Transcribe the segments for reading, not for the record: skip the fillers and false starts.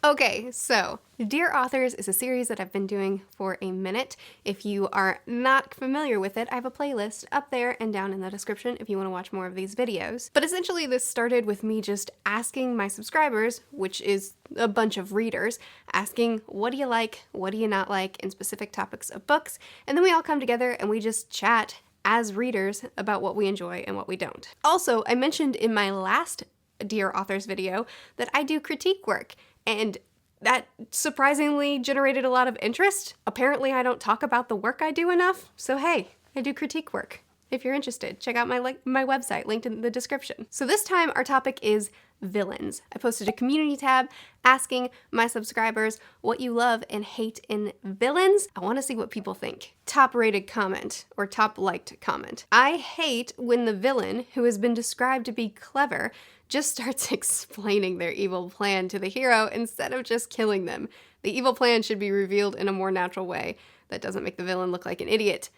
Okay, so Dear Authors is a series that I've been doing for a minute. If you are not familiar with it, I have a playlist up there and down in the description if you want to watch more of these videos. But essentially this started with me just asking my subscribers, which is a bunch of readers, asking what do you like, what do you not like in specific topics of books, and then we all come together and we just chat as readers about what we enjoy and what we don't. Also, I mentioned in my last Dear Authors video that I do critique work, and that surprisingly generated a lot of interest. Apparently I don't talk about the work I do enough, so hey, I do critique work. If you're interested, check out my website, linked in the description. So this time our topic is villains. I posted a community tab asking my subscribers what you love and hate in villains. I want to see what people think. Top rated comment, or top liked comment. I hate when the villain, who has been described to be clever, just starts explaining their evil plan to the hero instead of just killing them. The evil plan should be revealed in a more natural way that doesn't make the villain look like an idiot.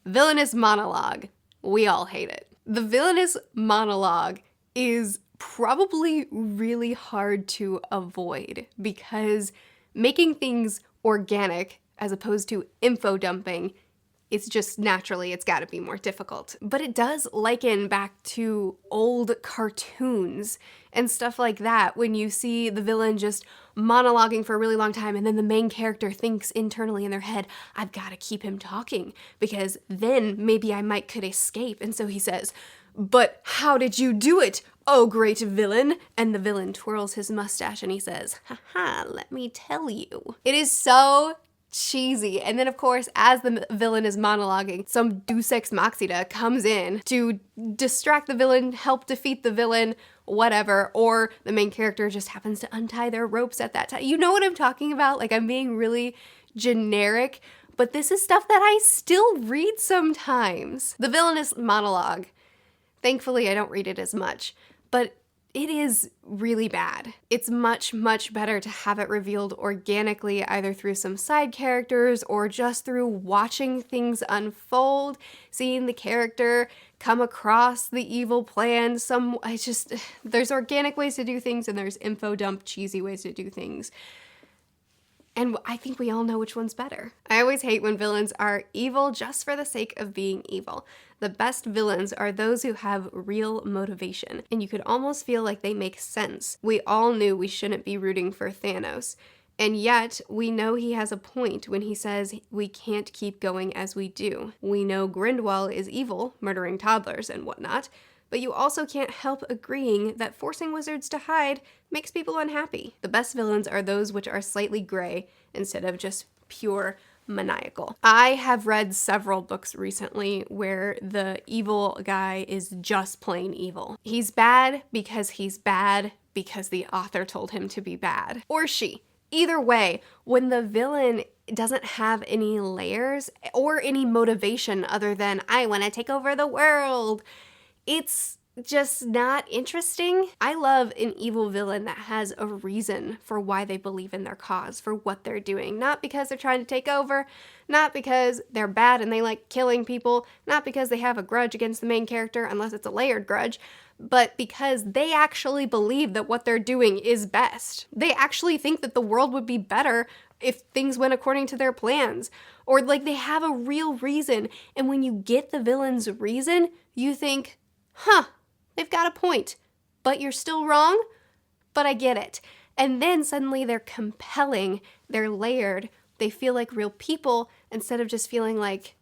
Villainous monologue. We all hate it. The villainous monologue is probably really hard to avoid because making things organic as opposed to info dumping, it's just naturally, it's gotta be more difficult. But it does liken back to old cartoons and stuff like that when you see the villain just monologuing for a really long time and then the main character thinks internally in their head, I've gotta keep him talking because then maybe I could escape. And so he says, but how did you do it, oh great villain? And the villain twirls his mustache and he says, haha, let me tell you. It is so cheesy. And then of course, as the villain is monologuing, some deus ex machina comes in to distract the villain, help defeat the villain, whatever, or the main character just happens to untie their ropes at that time. You know what I'm talking about? Like, I'm being really generic, but this is stuff that I still read sometimes. The villainous monologue, thankfully I don't read it as much, but it is really bad. It's much, much better to have it revealed organically, either through some side characters or just through watching things unfold, seeing the character come across the evil plan. There's organic ways to do things and there's info dump cheesy ways to do things. And I think we all know which one's better. I always hate when villains are evil just for the sake of being evil. The best villains are those who have real motivation, and you could almost feel like they make sense. We all knew we shouldn't be rooting for Thanos, and yet we know he has a point when he says we can't keep going as we do. We know Grindelwald is evil, murdering toddlers and whatnot, but you also can't help agreeing that forcing wizards to hide makes people unhappy. The best villains are those which are slightly gray instead of just pure maniacal. I have read several books recently where the evil guy is just plain evil. He's bad because the author told him to be bad. Or she. Either way, when the villain doesn't have any layers or any motivation other than, I want to take over the world, it's just not interesting. I love an evil villain that has a reason for why they believe in their cause, for what they're doing. Not because they're trying to take over, not because they're bad and they like killing people, not because they have a grudge against the main character, unless it's a layered grudge, but because they actually believe that what they're doing is best. They actually think that the world would be better if things went according to their plans, or like they have a real reason. And when you get the villain's reason, you think, huh, they've got a point, but you're still wrong, but I get it. And then suddenly they're compelling, they're layered, they feel like real people instead of just feeling like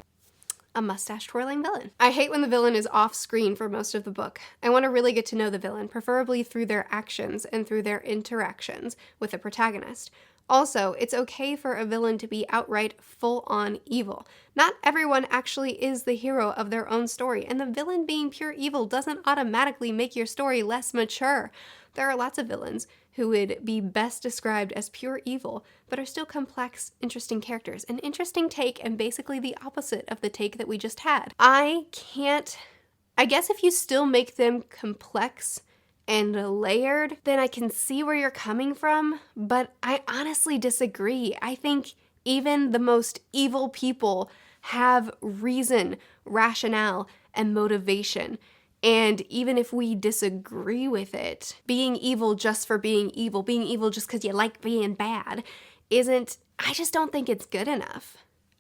a mustache-twirling villain. I hate when the villain is off-screen for most of the book. I want to really get to know the villain, preferably through their actions and through their interactions with the protagonist. Also, it's okay for a villain to be outright full-on evil. Not everyone actually is the hero of their own story, and the villain being pure evil doesn't automatically make your story less mature. There are lots of villains who would be best described as pure evil, but are still complex, interesting characters. An interesting take and basically the opposite of the take that we just had. I guess if you still make them complex and layered, then I can see where you're coming from, but I honestly disagree. I think even the most evil people have reason, rationale, and motivation. And even if we disagree with it, being evil just for being evil just because you like being bad, I just don't think it's good enough.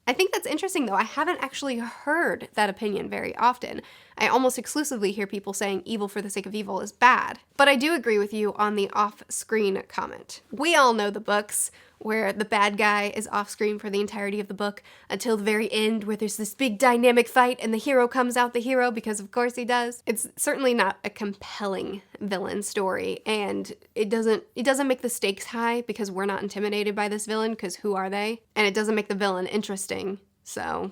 I think that's interesting though. I haven't actually heard that opinion very often. I almost exclusively hear people saying evil for the sake of evil is bad. But I do agree with you on the off-screen comment. We all know the books where the bad guy is off-screen for the entirety of the book until the very end where there's this big dynamic fight and the hero comes out the hero because of course he does. It's certainly not a compelling villain story, and it doesn't make the stakes high because we're not intimidated by this villain because who are they? And it doesn't make the villain interesting. So,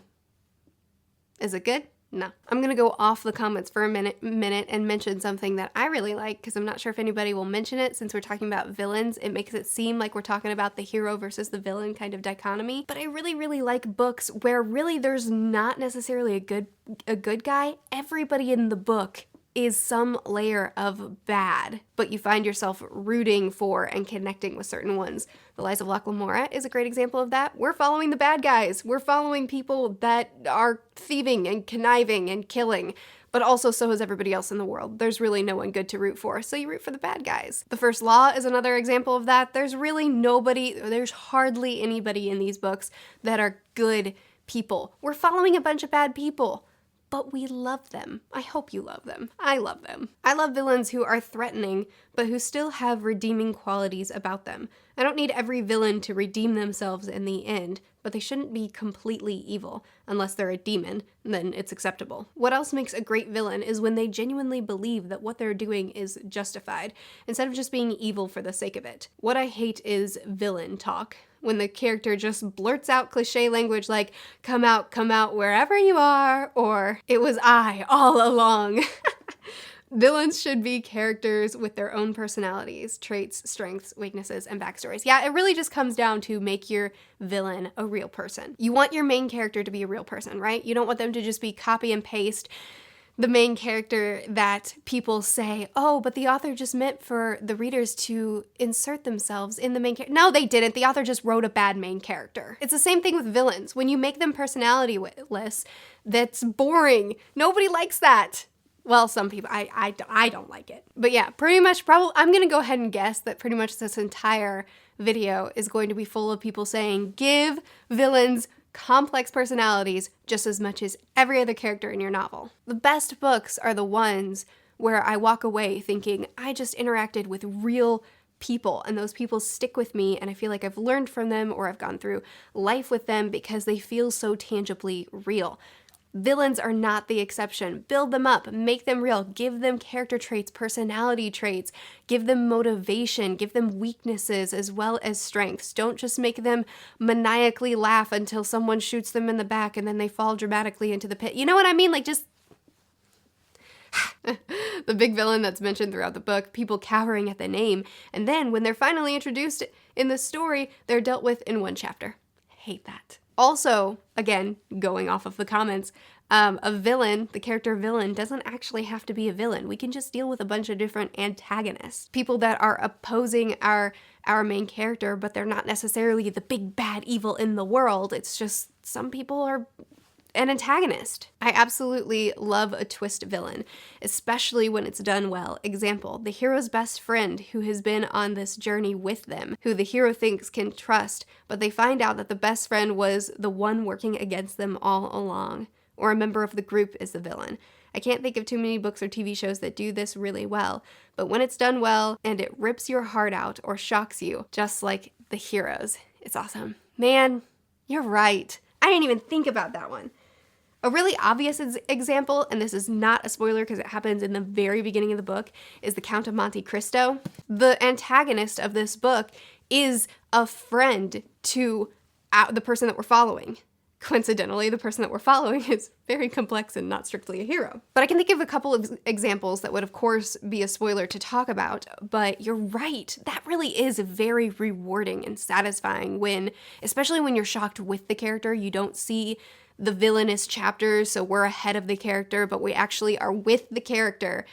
is it good? No. I'm gonna go off the comments for a minute and mention something that I really like because I'm not sure if anybody will mention it since we're talking about villains. It makes it seem like we're talking about the hero versus the villain kind of dichotomy. But I really, really like books where really there's not necessarily a good guy. Everybody in the book is some layer of bad, but you find yourself rooting for and connecting with certain ones. The Lies of Locke Lamora is a great example of that. We're following the bad guys. We're following people that are thieving and conniving and killing, but also so is everybody else in the world. There's really no one good to root for, so you root for the bad guys. The First Law is another example of that. There's hardly anybody in these books that are good people. We're following a bunch of bad people, but we love them. I hope you love them. I love them. I love villains who are threatening, but who still have redeeming qualities about them. I don't need every villain to redeem themselves in the end, but they shouldn't be completely evil. Unless they're a demon, then it's acceptable. What else makes a great villain is when they genuinely believe that what they're doing is justified, instead of just being evil for the sake of it. What I hate is villain talk. When the character just blurts out cliche language like, come out wherever you are, or it was I all along. Villains should be characters with their own personalities, traits, strengths, weaknesses, and backstories. Yeah, it really just comes down to make your villain a real person. You want your main character to be a real person, right? You don't want them to just be copy and paste the main character that people say, oh, but the author just meant for the readers to insert themselves in the main character. No, they didn't. The author just wrote a bad main character. It's the same thing with villains. When you make them personality-less, that's boring. Nobody likes that. Well, some people, I don't like it. But yeah, pretty much I'm gonna go ahead and guess that pretty much this entire video is going to be full of people saying, give villains complex personalities just as much as every other character in your novel. The best books are the ones where I walk away thinking, I just interacted with real people and those people stick with me and I feel like I've learned from them or I've gone through life with them because they feel so tangibly real. Villains are not the exception. Build them up, make them real, give them character traits, personality traits, give them motivation, give them weaknesses as well as strengths. Don't just make them maniacally laugh until someone shoots them in the back and then they fall dramatically into the pit. You know what I mean? Like just the big villain that's mentioned throughout the book, people cowering at the name, and then when they're finally introduced in the story, they're dealt with in one chapter. Hate that. Also, again, going off of the comments, a villain, the character villain, doesn't actually have to be a villain. We can just deal with a bunch of different antagonists. People that are opposing our main character, but they're not necessarily the big bad evil in the world. It's just some people are an antagonist. I absolutely love a twist villain, especially when it's done well. Example, the hero's best friend who has been on this journey with them, who the hero thinks can trust, but they find out that the best friend was the one working against them all along, or a member of the group is the villain. I can't think of too many books or TV shows that do this really well, but when it's done well and it rips your heart out or shocks you, just like the heroes, it's awesome. Man, you're right. I didn't even think about that one. A really obvious example, and this is not a spoiler because it happens in the very beginning of the book, is the Count of Monte Cristo. The antagonist of this book is a friend to the person that we're following. Coincidentally, the person that we're following is very complex and not strictly a hero. But I can think of a couple of examples that would, of course, be a spoiler to talk about, but you're right. That really is very rewarding and satisfying when, especially when you're shocked with the character, you don't see the villainous chapters, so we're ahead of the character, but we actually are with the character.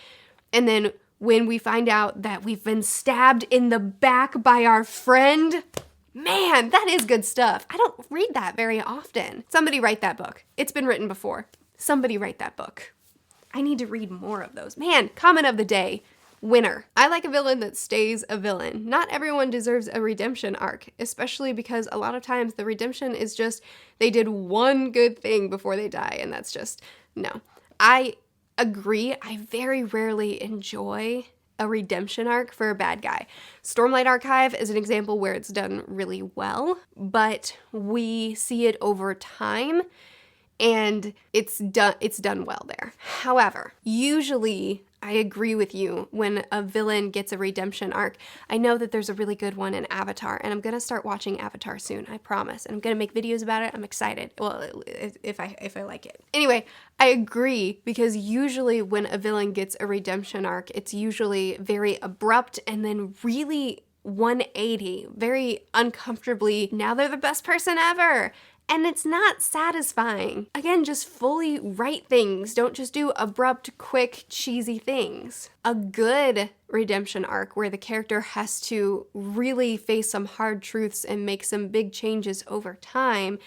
And then when we find out that we've been stabbed in the back by our friend, man, that is good stuff. I don't read that very often. Somebody write that book. It's been written before. Somebody write that book. I need to read more of those. Man, comment of the day. Winner. I like a villain that stays a villain. Not everyone deserves a redemption arc, especially because a lot of times the redemption is just they did one good thing before they die, and that's just, no. I agree. I very rarely enjoy a redemption arc for a bad guy. Stormlight Archive is an example where it's done really well, but we see it over time and it's done well there. However, usually I agree with you when a villain gets a redemption arc. I know that there's a really good one in Avatar, and I'm gonna start watching Avatar soon, I promise. And I'm gonna make videos about it. I'm excited. Well, if I like it. Anyway, I agree, because usually when a villain gets a redemption arc, it's usually very abrupt and then really 180, very uncomfortably, now they're the best person ever. And it's not satisfying. Again, just fully write things. Don't just do abrupt, quick, cheesy things. A good redemption arc where the character has to really face some hard truths and make some big changes over time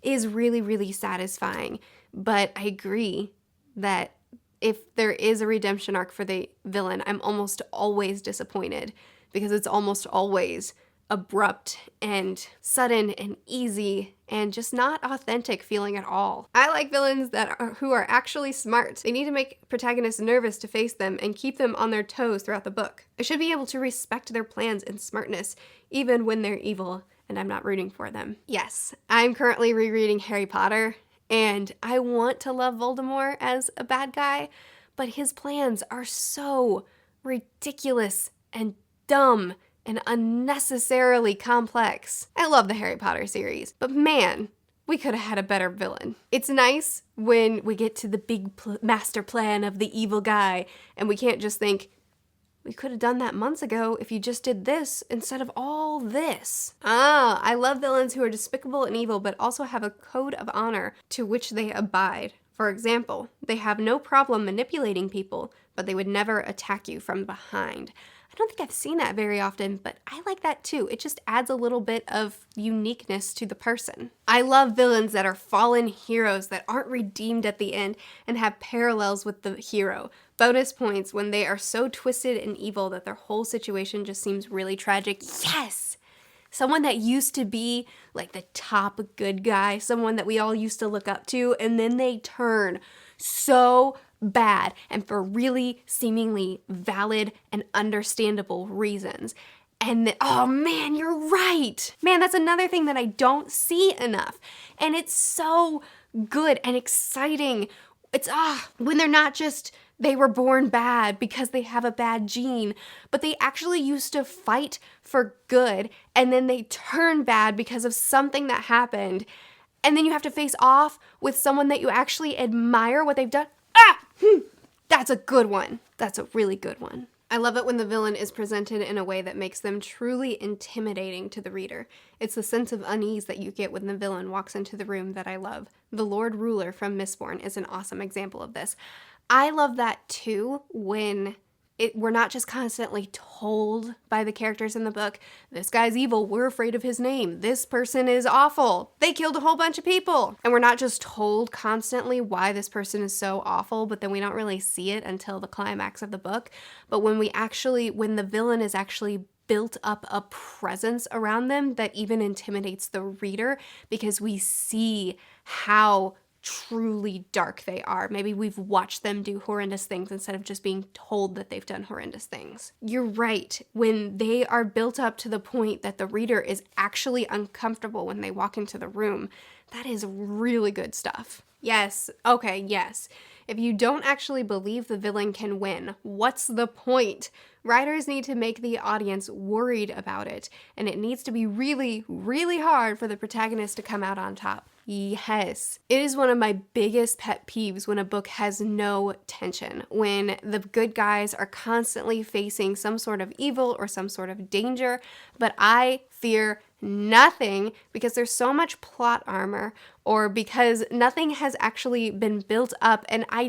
is really, really satisfying. But I agree that if there is a redemption arc for the villain, I'm almost always disappointed, because it's almost always abrupt and sudden and easy and just not authentic feeling at all. I like villains who are actually smart. They need to make protagonists nervous to face them and keep them on their toes throughout the book. I should be able to respect their plans and smartness even when they're evil and I'm not rooting for them. Yes, I'm currently rereading Harry Potter, and I want to love Voldemort as a bad guy, but his plans are so ridiculous and dumb and unnecessarily complex. I love the Harry Potter series, but man, we could have had a better villain. It's nice when we get to the big master plan of the evil guy, and we can't just think, we could have done that months ago if you just did this instead of all this. I love villains who are despicable and evil, but also have a code of honor to which they abide. For example, they have no problem manipulating people, but they would never attack you from behind. I don't think I've seen that very often, but I like that too. It just adds a little bit of uniqueness to the person. I love villains that are fallen heroes that aren't redeemed at the end and have parallels with the hero. Bonus points when they are so twisted and evil that their whole situation just seems really tragic. Yes! Someone that used to be like the top good guy, someone that we all used to look up to, and then they turn so bad and for really seemingly valid and understandable reasons. And oh man, you're right. Man, that's another thing that I don't see enough. And it's so good and exciting. It's when they're not just they were born bad because they have a bad gene, but they actually used to fight for good and then they turn bad because of something that happened. And then you have to face off with someone that you actually admire what they've done. That's a good one. That's a really good one. I love it when the villain is presented in a way that makes them truly intimidating to the reader. It's the sense of unease that you get when the villain walks into the room that I love. The Lord Ruler from Mistborn is an awesome example of this. I love that too when we're not just constantly told by the characters in the book, this guy's evil, we're afraid of his name, this person is awful, they killed a whole bunch of people. And we're not just told constantly why this person is so awful, but then we don't really see it until the climax of the book. But when the villain is actually built up a presence around them that even intimidates the reader because we see how truly dark they are. Maybe we've watched them do horrendous things instead of just being told that they've done horrendous things. You're right. When they are built up to the point that the reader is actually uncomfortable when they walk into the room, that is really good stuff. Yes. Okay, yes. If you don't actually believe the villain can win, what's the point? Writers need to make the audience worried about it, and it needs to be really, really hard for the protagonist to come out on top. Yes. It is one of my biggest pet peeves when a book has no tension, when the good guys are constantly facing some sort of evil or some sort of danger, but I fear nothing because there's so much plot armor or because nothing has actually been built up and I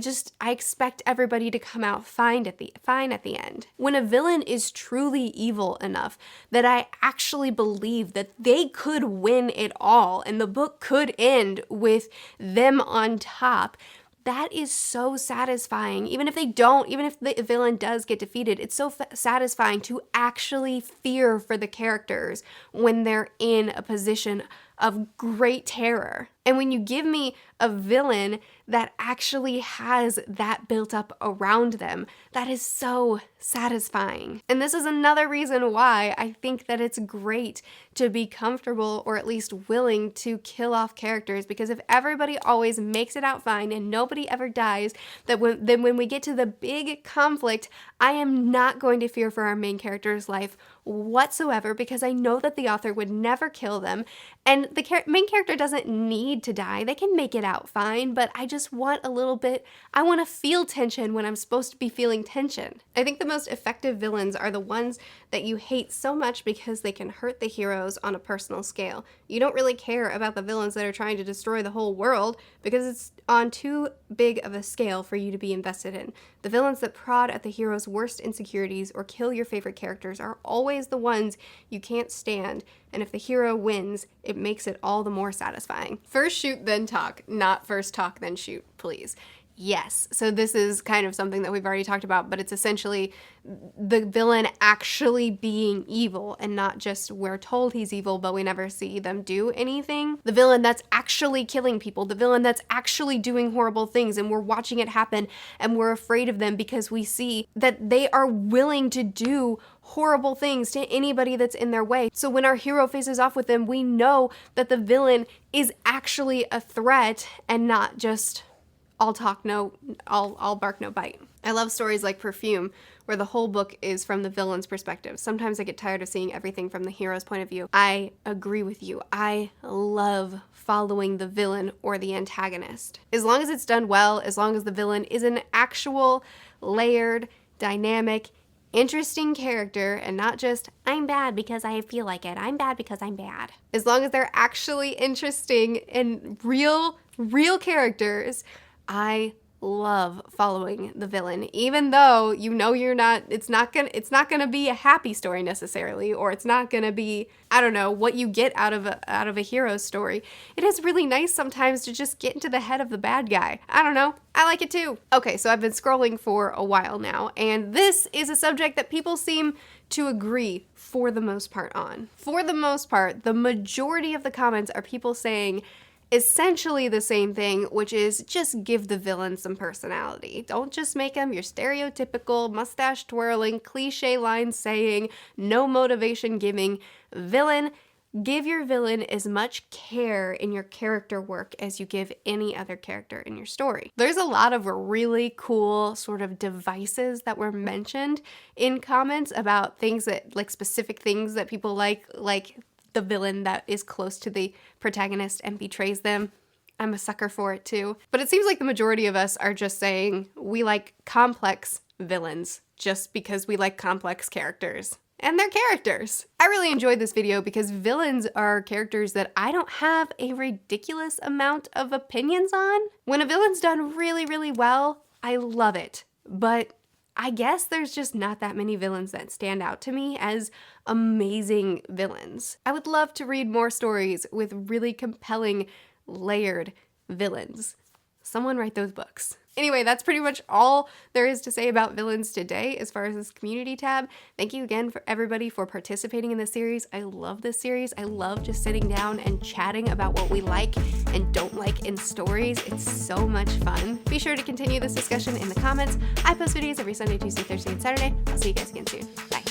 expect everybody to come out fine at the end. When a villain is truly evil enough that I actually believe that they could win it all and the book could end with them on top, that is so satisfying. Even if the villain does get defeated, it's so satisfying to actually fear for the characters when they're in a position of great terror. And when you give me a villain that actually has that built up around them, that is so satisfying. And this is another reason why I think that it's great to be comfortable, or at least willing, to kill off characters, because if everybody always makes it out fine and nobody ever dies, then when we get to the big conflict, I am not going to fear for our main character's life whatsoever, because I know that the author would never kill them, and the main character doesn't need to die. They can make it out fine, but I just want a little bit, I want to feel tension when I'm supposed to be feeling tension. I think the most effective villains are the ones that you hate so much because they can hurt the heroes on a personal scale. You don't really care about the villains that are trying to destroy the whole world because it's on too big of a scale for you to be invested in. The villains that prod at the hero's worst insecurities or kill your favorite characters are always the ones you can't stand, and if the hero wins, it makes it all the more satisfying. First shoot, then talk, not first talk, then shoot, please. Yes, so this is kind of something that we've already talked about, but it's essentially the villain actually being evil, and not just we're told he's evil, but we never see them do anything. The villain that's actually killing people, the villain that's actually doing horrible things, and we're watching it happen, and we're afraid of them because we see that they are willing to do horrible things to anybody that's in their way. So when our hero faces off with them, we know that the villain is actually a threat and not just I'll bark, no bite. I love stories like Perfume, where the whole book is from the villain's perspective. Sometimes I get tired of seeing everything from the hero's point of view. I agree with you. I love following the villain or the antagonist. As long as it's done well, as long as the villain is an actual, layered, dynamic, interesting character, and not just, I'm bad because I feel like it. I'm bad because I'm bad. As long as they're actually interesting and real characters, I love following the villain, even though you know it's not gonna be a happy story necessarily, or it's not gonna be, I don't know, what you get out of a hero story. It is really nice sometimes to just get into the head of the bad guy. I don't know, I like it too. Okay, so I've been scrolling for a while now, and this is a subject that people seem to agree for the most part on. For the most part, the majority of the comments are people saying essentially the same thing, which is just give the villain some personality. Don't just make him your stereotypical mustache twirling, cliche line saying, no motivation giving villain. Give your villain as much care in your character work as you give any other character in your story. There's a lot of really cool sort of devices that were mentioned in comments about things that, like, specific things that people like the villain that is close to the protagonist and betrays them. I'm a sucker for it too. But it seems like the majority of us are just saying we like complex villains just because we like complex characters. And they're characters. I really enjoyed this video because villains are characters that I don't have a ridiculous amount of opinions on. When a villain's done really, really well, I love it. But I guess there's just not that many villains that stand out to me as amazing villains. I would love to read more stories with really compelling, layered villains. Someone write those books. Anyway, that's pretty much all there is to say about villains today as far as this community tab. Thank you again for everybody for participating in this series. I love this series. I love just sitting down and chatting about what we like and don't like in stories. It's so much fun. Be sure to continue this discussion in the comments. I post videos every Sunday, Tuesday, Thursday, and Saturday. I'll see you guys again soon. Bye.